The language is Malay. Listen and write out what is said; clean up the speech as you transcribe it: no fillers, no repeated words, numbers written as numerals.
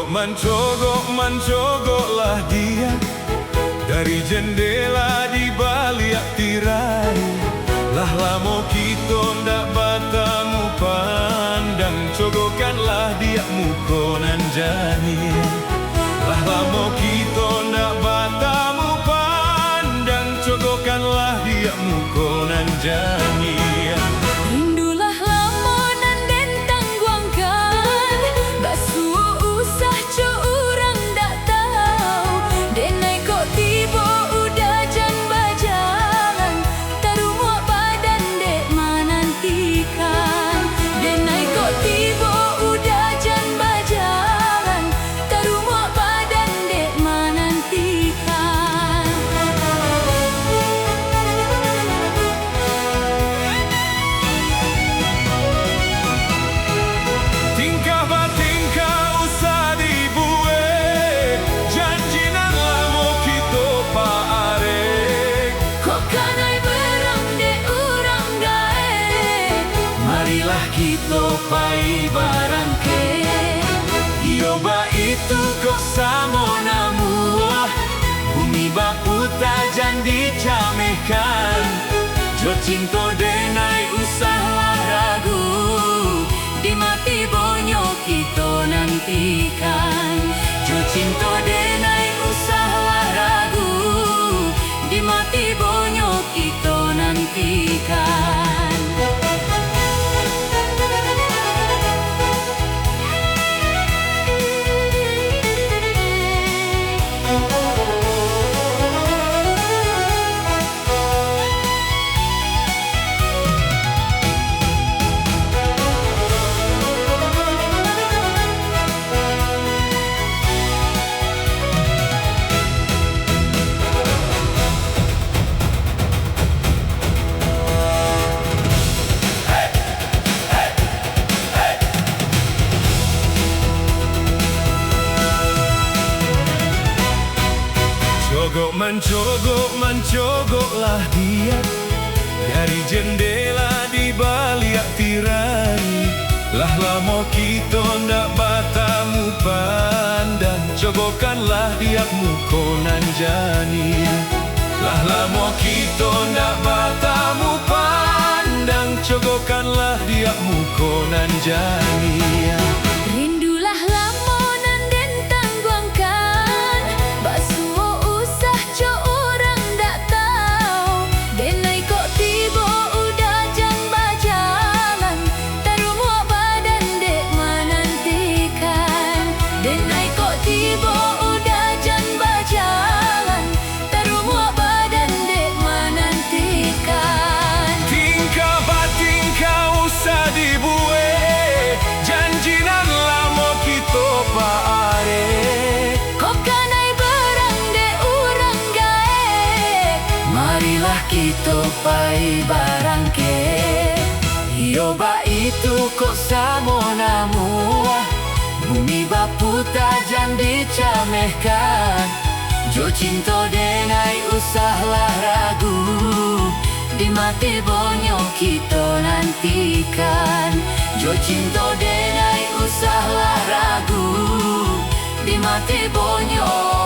Mencogoklah dia dari jendela di balik tirai. Lah lamo kita ndak bertemu pandang, cogokanlah dia mukonan jani. Lah lamo kita ndak bertemu pandang, cogokanlah dia mukonan jani. Rindulah lamonan den tangguangkan, basuh usah co urang dak tahu. Denai kok tiba udah jan bajalan, tarumuk badan dek manantikan. Denai kok tiba udah jan bajalan, tarumuk badan dek manantikan. Tingkah batingkah usah dibuat, janjinan lamo kita paarek. Kok kanai berang dek urang gae, Marilah kita pai barangke. Yoba itu kok samo namuah, bumi baku tajan dicamehkan. Jo cinta denai usah ragu, di mati bonyo kita nantikan. Jo cinta denai usah ragu, di mati bonyo kita nantikan. Mencogoklah dia dari jendela di balik tirai. Lah lamo kita ndak bertemu pandang, cogokanlah dia mukonan jani. Lah lamo kita ndak bertemu pandang, cogokanlah dia mukonan jani. rindulah lamonan den tangguangkan, basuh usah co urang dak tahu. Denai kok tiba udah jan bajalan, tarumuk badan dek manantikan. Denai kok tiba udah jan bajalan, tarumuk badan dek manantikan. Tingkah batingkah usah dibuat, janjinan lamo kita paarek. Kok kanai berang dek urang gae, Marilah kita pai barangke. Yoba itu kok samo namuah, bumi bapu tajan dicamehkan. Jo cinta denai usahlah ragu, di mati bonyo kita nantikan. Jo cinta denai usahlah ragu, di mati bonyo